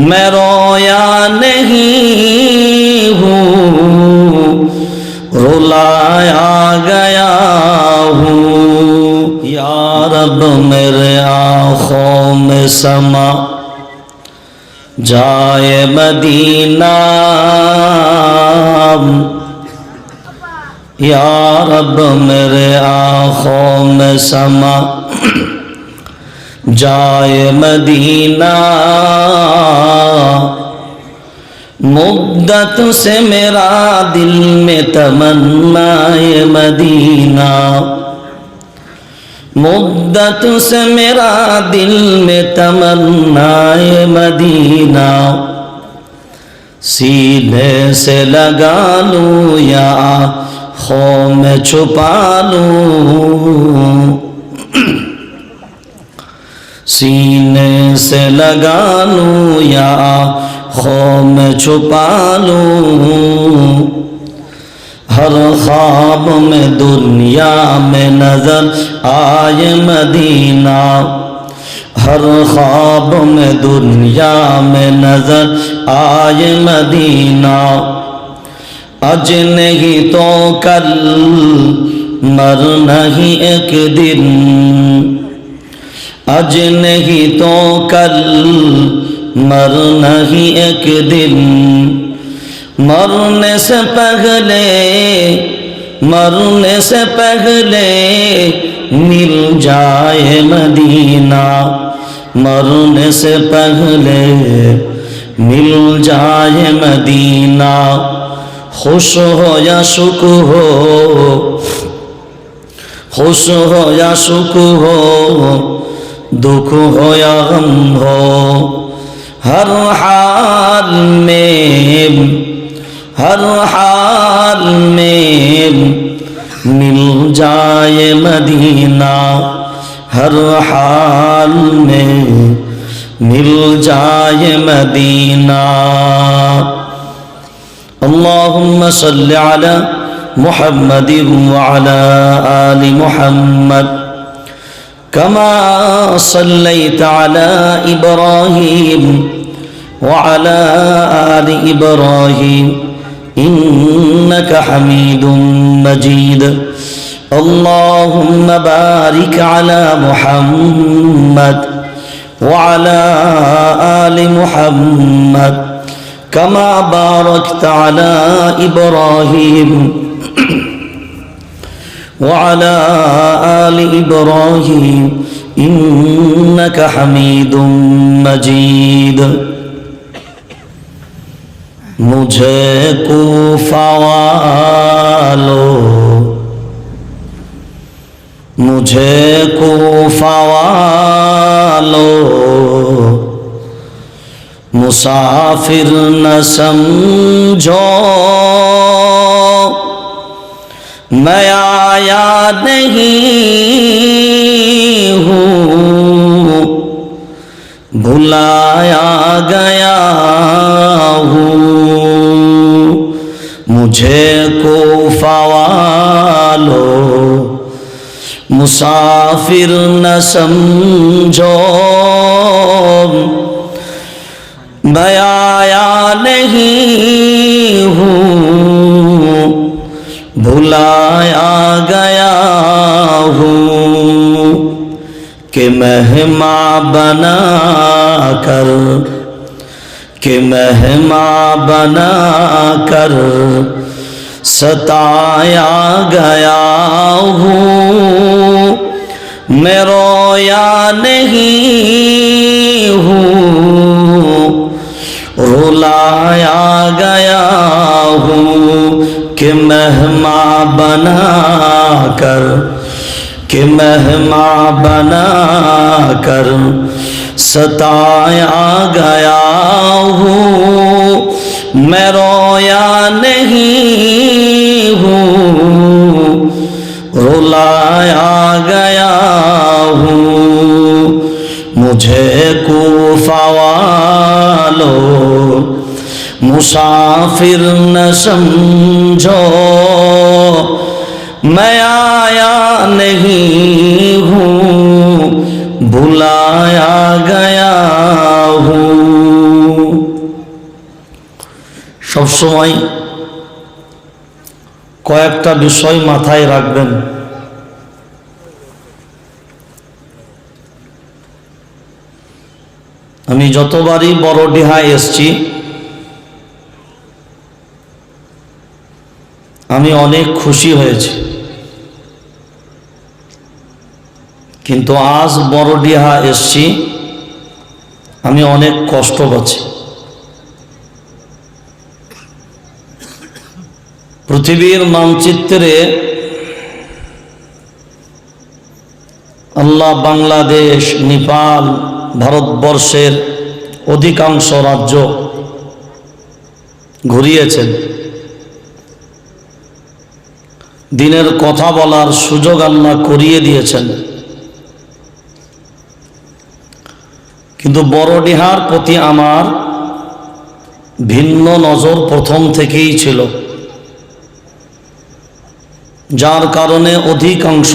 میں رویا نہیں ہوں رلایا گیا ہوں یا رب میرے آنکھوں میں سما جائے مدینہ یا رب میرے آنکھوں میں سما جائے مدینہ مدت سے میرا دل میں تمنا مدینہ مدت سے میرا دل میں تمنا مدینہ سینے سے لگا لوں یا آنکھوں میں چھپا لوں سینے سے لگا لوں یا آنکھوں میں چھپا لوں ہر خواب میں دنیا میں نظر آئے مدینہ ہر خواب میں دنیا میں نظر آئے مدینہ آج نہیں تو کل مرنا ہی ایک دن آج نہیں تو کل مرنا ہی ایک دن مرنے سے پہلے مل جائے مدینہ مرنے سے پہلے مل جائے مدینہ خوش ہو یا شک ہو خوش ہو یا شک ہو دکھ ہو یا غم ہو ہر حال میں مل جائے مدینہ ہر حال میں مل جائے مدینہ اللہم صل علی محمد وعلی آل محمد كما صليت على إبراهيم وعلى آل إبراهيم إنك حميد مجيد اللهم بارك على محمد وعلى آل محمد كما باركت على إبراهيم وعلى آل إبراهيم إنك حميد مجيد مجھے کوفہ والو مجھے کوفہ والو مسافر نہ سمجھو میں آیا نہیں ہوں بھلایا گیا ہوں مجھے کوفہ والو مسافر نہ سمجھو میں آیا نہیں ہوں بھلایا گیا ہوں کہ مہمان بنا کر ستایا گیا ہوں میں رویا نہیں ہوں رلایا گیا ہوں کہ مہمان بنا کر ستایا گیا ہوں میں رویا نہیں ہوں رلایا گیا ہوں مجھے کوفہ والو مسافر نہ سمجھو میں آیا نہیں ہوں بلایا گیا ہوں সবসময় কয়েকটা বিষয় মাথায় রাখবেন। আমি যতবারই বড়ডিহায় এসেছি আমি অনেক খুশি হয়েছি, কিন্তু আজ বড়ডিহা এসেছি আমি অনেক কষ্ট পাচ্ছি। পৃথিবীর মানচিত্রে আল্লাহ বাংলাদেশ, নেপাল, ভারতবর্ষের অধিকাংশ রাজ্য ঘুরিয়েছেন, দিনের কথা বলার সুযোগ আল্লাহ করিয়ে দিয়েছেন। কিন্তু বড়ডিহার প্রতি আমার ভিন্ন নজর প্রথম থেকেই ছিল, যার কারণে অধিকাংশ